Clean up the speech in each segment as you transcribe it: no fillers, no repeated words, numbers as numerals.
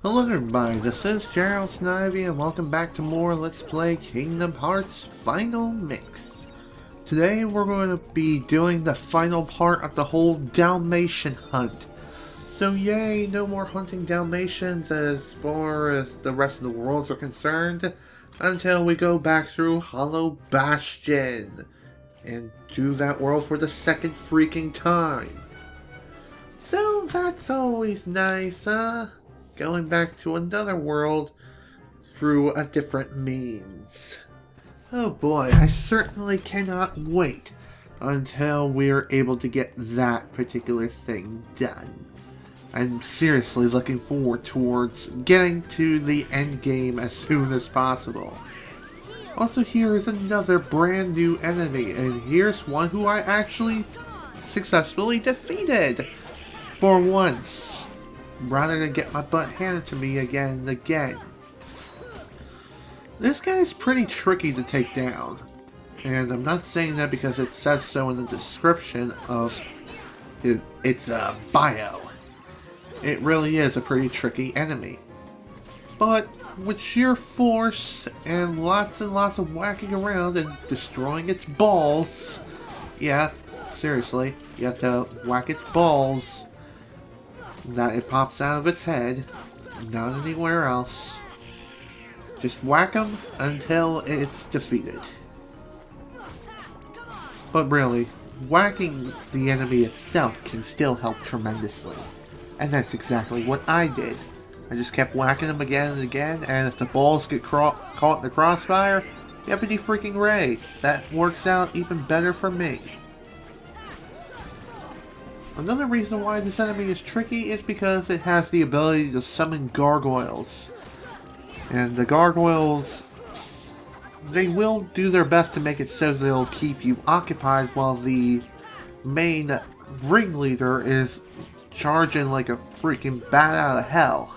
Hello everybody, this is Gerald Snivy and welcome back to more Let's Play Kingdom Hearts Final Mix. Today we're going to be doing the final part of the whole Dalmatian hunt. So yay, no more hunting Dalmatians as far as the rest of the worlds are concerned, until we go back through Hollow Bastion and do that world for the second freaking time. So that's always nice, huh? Going back to another world through a different means. Oh boy, I certainly cannot wait until we're able to get that particular thing done. I'm seriously looking forward towards getting to the end game as soon as possible. Also, here is another brand new enemy, and here's one who I actually successfully defeated for once, rather than get my butt handed to me again and again. This guy is pretty tricky to take down, and I'm not saying that because it says so in the description of its bio. It really is a pretty tricky enemy. But with sheer force and lots of whacking around and destroying its balls, yeah, seriously, you have to whack its balls that it pops out of its head, not anywhere else. Just whack them until it's defeated. But really, whacking the enemy itself can still help tremendously. And that's exactly what I did. I just kept whacking them again and again, and if the balls get caught in the crossfire, Deputy freaking Ray. That works out even better for me. Another reason why this enemy is tricky is because it has the ability to summon gargoyles. And the gargoyles, they will do their best to make it so they'll keep you occupied while the main ringleader is charging like a freaking bat out of hell,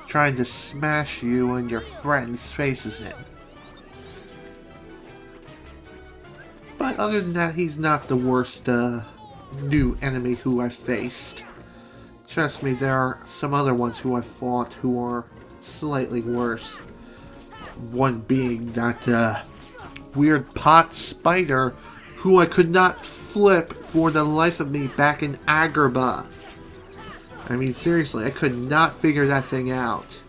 trying to smash you and your friends' faces in. But other than that, he's not the worst new enemy who I've faced. Trust me, there are some other ones who I've fought who are slightly worse. One being that weird pot spider who I could not flip for the life of me back in Agrabah. I mean, seriously, I could not figure that thing out.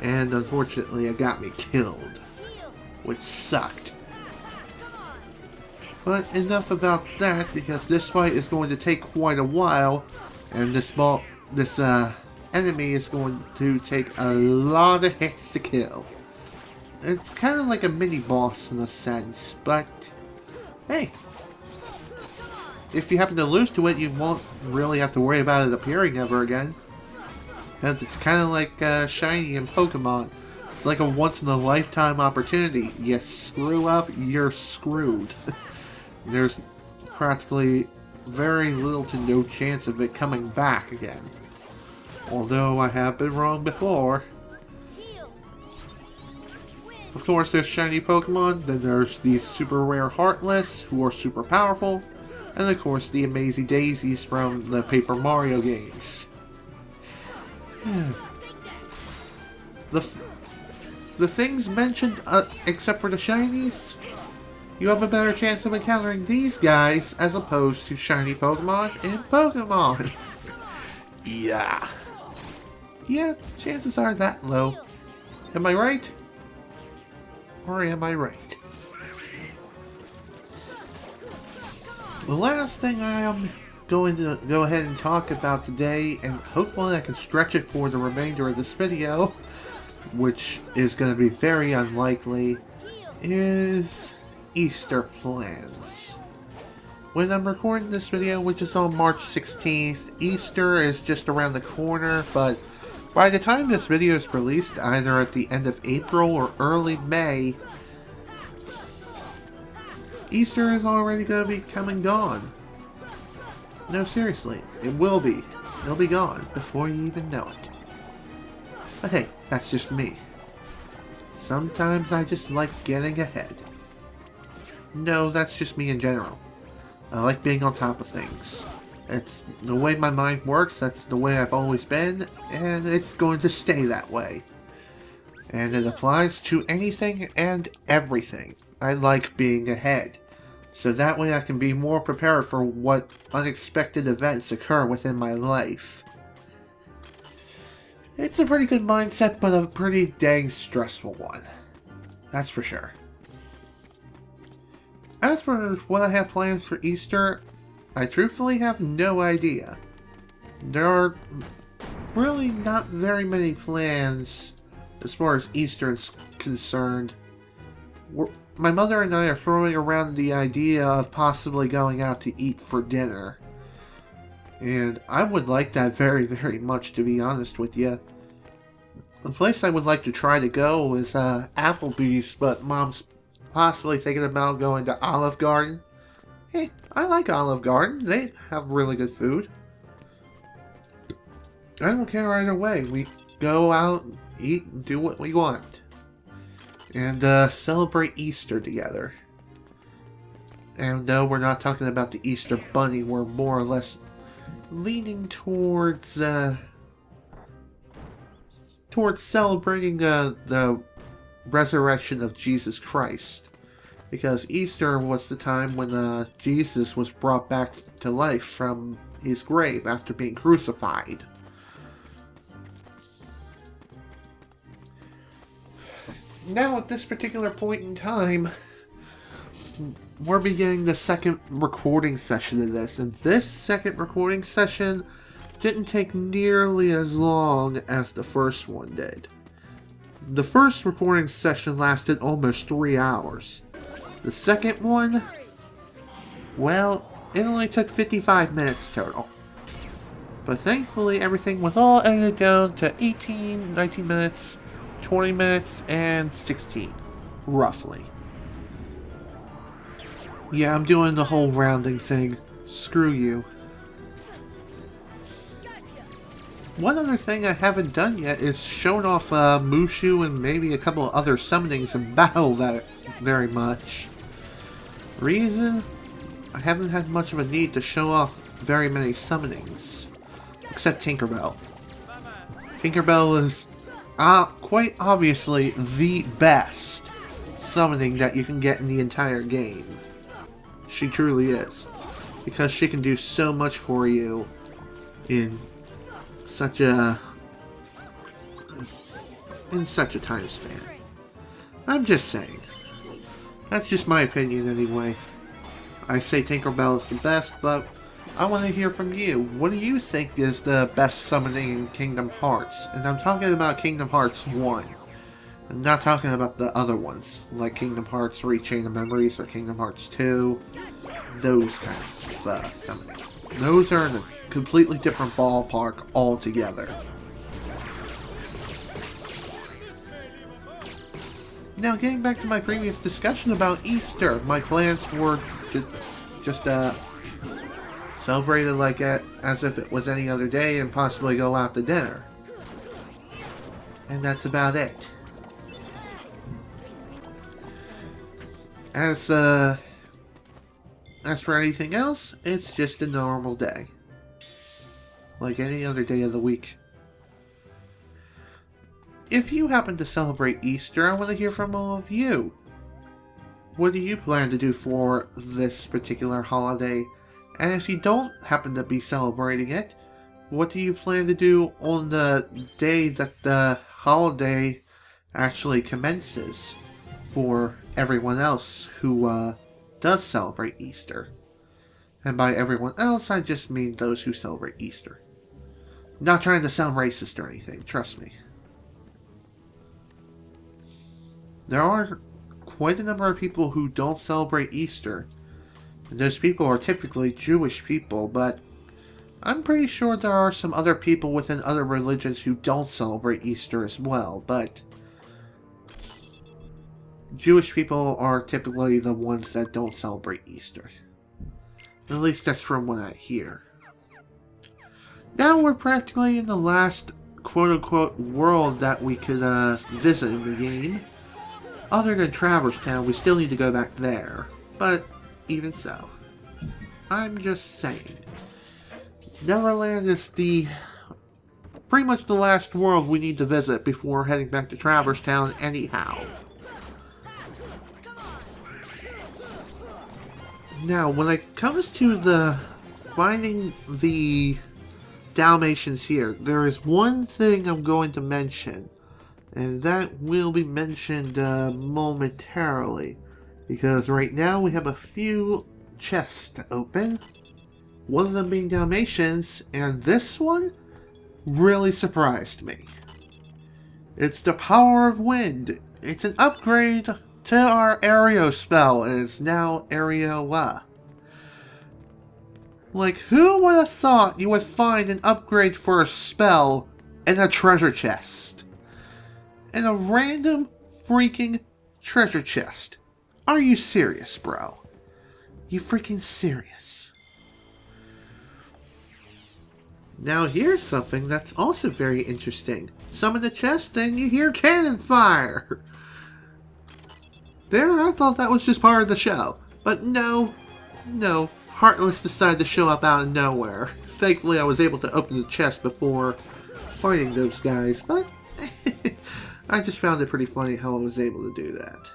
And unfortunately, it got me killed, which sucked. But enough about that, because this fight is going to take quite a while, and this enemy is going to take a lot of hits to kill. It's kind of like a mini-boss in a sense, but hey, if you happen to lose to it, you won't really have to worry about it appearing ever again. Because it's kind of like Shiny in Pokemon. It's like a once-in-a-lifetime opportunity. You screw up, you're screwed. There's practically very little to no chance of it coming back again. Although I have been wrong before. Of course, there's shiny Pokemon, then there's these super rare Heartless, who are super powerful, and of course the Amazing Daisies from the Paper Mario games. The things mentioned, except for the shinies, you have a better chance of encountering these guys as opposed to shiny Pokemon in Pokemon. Yeah. Yeah, chances are that low. Am I right? Or am I right? The last thing I am going to go ahead and talk about today, and hopefully I can stretch it for the remainder of this video, which is going to be very unlikely, is Easter plans. When I'm recording this video, which is on March 16th, Easter is just around the corner, but by the time this video is released, either at the end of April or early May, Easter is already going to be come and gone. No, seriously, it will be. It'll be gone before you even know it. But hey, that's just me. Sometimes I just like getting ahead. No, that's just me in general. I like being on top of things. It's the way my mind works, that's the way I've always been, and it's going to stay that way. And it applies to anything and everything. I like being ahead, so that way I can be more prepared for what unexpected events occur within my life. It's a pretty good mindset, but a pretty dang stressful one. That's for sure. As for what I have planned for Easter, I truthfully have no idea. There are really not very many plans as far as Easter is concerned. My mother and I are throwing around the idea of possibly going out to eat for dinner. And I would like that very, very much, to be honest with you. The place I would like to try to go is Applebee's, but Mom's possibly thinking about going to Olive Garden. Hey, I like Olive Garden. They have really good food. I don't care either way. We go out, eat, and do what we want. And celebrate Easter together. And no, we're not talking about the Easter Bunny. We're more or less leaning towards celebrating the resurrection of Jesus Christ. Because Easter was the time when Jesus was brought back to life from his grave after being crucified. Now, at this particular point in time, we're beginning the second recording session of this. And this second recording session didn't take nearly as long as the first one did. The first recording session lasted almost 3 hours. The second one, well, it only took 55 minutes total. But thankfully, everything was all edited down to 18, 19 minutes, 20 minutes, and 16, roughly. Yeah, I'm doing the whole rounding thing. Screw you. One other thing I haven't done yet is shown off Mushu and maybe a couple of other summonings in battle that very much. Reason? I haven't had much of a need to show off very many summonings. Except Tinkerbell. Tinkerbell is quite obviously the best summoning that you can get in the entire game. She truly is. Because she can do so much for you in such a time span. I'm just saying. That's just my opinion anyway. I say Tinkerbell is the best, but I want to hear from you. What do you think is the best summoning in Kingdom Hearts? And I'm talking about Kingdom Hearts 1. I'm not talking about the other ones, like Kingdom Hearts Rechain of Memories or Kingdom Hearts 2. Those kinds of summonings. Those are in a completely different ballpark altogether. Now, getting back to my previous discussion about Easter, my plans were just celebrate it like as if it was any other day and possibly go out to dinner. And that's about it. As for anything else, it's just a normal day. Like any other day of the week. If you happen to celebrate Easter, I want to hear from all of you. What do you plan to do for this particular holiday? And if you don't happen to be celebrating it, what do you plan to do on the day that the holiday actually commences for everyone else who does celebrate Easter? And by everyone else, I just mean those who celebrate Easter. Not trying to sound racist or anything, trust me. There are quite a number of people who don't celebrate Easter. And those people are typically Jewish people, but I'm pretty sure there are some other people within other religions who don't celebrate Easter as well, but Jewish people are typically the ones that don't celebrate Easter. At least that's from what I hear. Now we're practically in the last quote-unquote world that we could visit in the game. Other than Traverse Town, we still need to go back there. But even so, I'm just saying. Neverland is pretty much the last world we need to visit before heading back to Traverse Town anyhow. Now, when it comes to finding the Dalmatians here, there is one thing I'm going to mention, and that will be mentioned momentarily, because right now we have a few chests to open, one of them being Dalmatians, and this one really surprised me. It's the Power of Wind. It's an upgrade to our Aereo spell, and it's now Aereo. Like, who would have thought you would find an upgrade for a spell in a treasure chest? In a random freaking treasure chest. Are you serious, bro? You freaking serious? Now here's something that's also very interesting. Summon the chest and you hear cannon fire. There, I thought that was just part of the show. But no. Heartless decided to show up out of nowhere. Thankfully, I was able to open the chest before fighting those guys, but I just found it pretty funny how I was able to do that.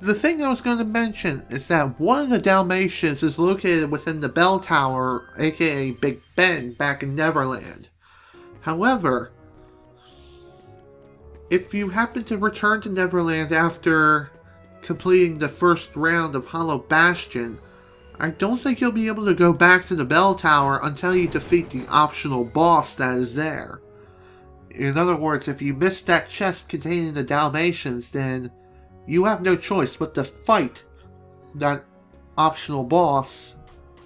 The thing I was going to mention is that one of the Dalmatians is located within the bell tower, aka Big Ben, back in Neverland. However, if you happen to return to Neverland after completing the first round of Hollow Bastion, I don't think you'll be able to go back to the bell tower until you defeat the optional boss that is there. In other words, if you miss that chest containing the Dalmatians, then you have no choice but to fight that optional boss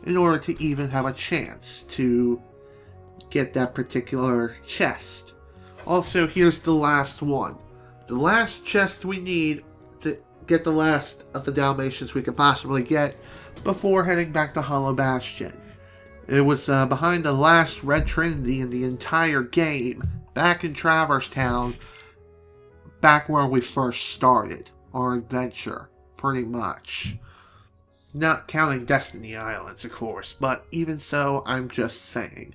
in order to even have a chance to get that particular chest. Also, here's the last one. The last chest we need to get the last of the Dalmatians we could possibly get before heading back to Hollow Bastion. It was behind the last Red Trinity in the entire game, back in Traverse Town, back where we first started our adventure, pretty much. Not counting Destiny Islands, of course, but even so, I'm just saying.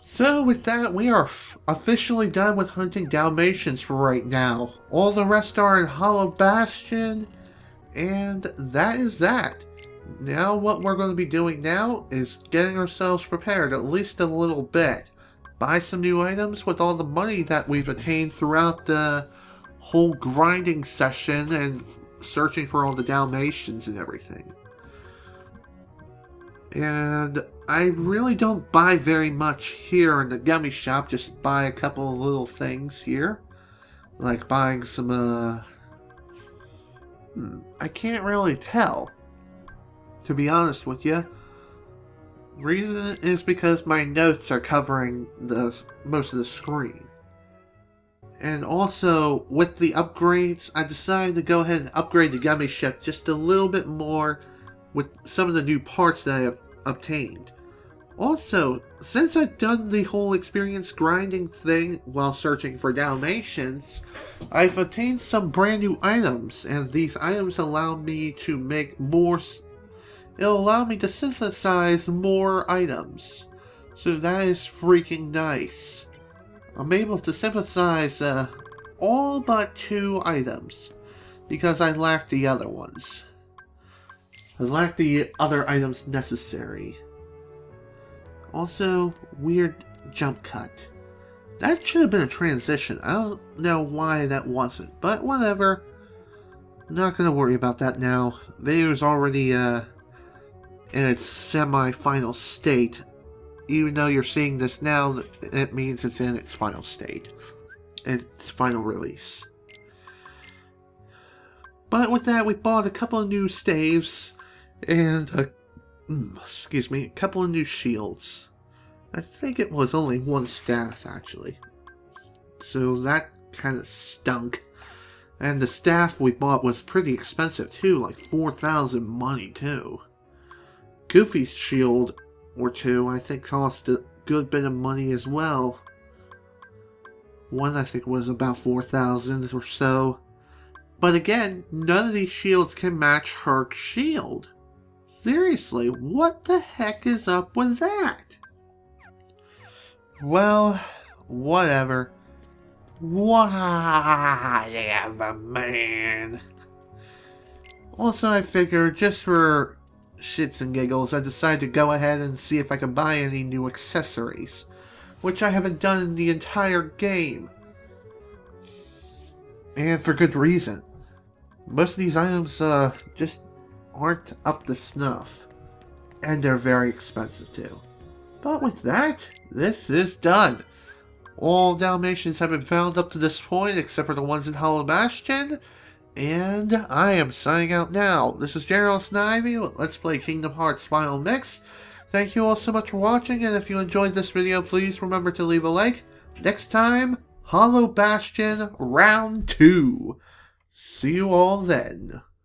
So with that, we are officially done with hunting Dalmatians for right now. All the rest are in Hollow Bastion, and that is that. Now what we're going to be doing now is getting ourselves prepared at least a little bit. Buy some new items with all the money that we've attained throughout the whole grinding session and searching for all the Dalmatians and everything. And I really don't buy very much here in the gummy shop, just buy a couple of little things here. Like buying some, I can't really tell, to be honest with you. Reason is because my notes are covering most of the screen. And also, with the upgrades, I decided to go ahead and upgrade the gummy ship just a little bit more with some of the new parts that I have obtained. Also, since I've done the whole experience grinding thing while searching for Dalmatians, I've obtained some brand new items, and these items allow me to make more... It'll allow me to synthesize more items. So that is freaking nice. I'm able to synthesize all but 2 items, because I lack the other ones. I lack the other items necessary. Also, weird jump cut. That should have been a transition. I don't know why that wasn't, but whatever. Not gonna worry about that now. The video's already in its semi-final state. Even though you're seeing this now, it means it's in its final state. Its final release. But with that, we bought a couple of new staves and a couple of new shields. I think it was only 1 staff, actually. So that kind of stunk. And the staff we bought was pretty expensive too, like 4,000 money too. Goofy's shield or 2, I think, cost a good bit of money as well. One, I think, was about 4,000 or so. But again, none of these shields can match Herc's shield. Seriously, what the heck is up with that? Well, whatever. Whatever, man. Also, I figured, just for shits and giggles, I decided to go ahead and see if I could buy any new accessories, which I haven't done in the entire game. And for good reason. Most of these items, just aren't up to snuff. And they're very expensive, too. But with that, this is done. All Dalmatians have been found up to this point, except for the ones in Hollow Bastion. And I am signing out now. This is Snivy with Let's Play Kingdom Hearts Final Mix. Thank you all so much for watching, and if you enjoyed this video, please remember to leave a like. Next time, Hollow Bastion Round 2. See you all then.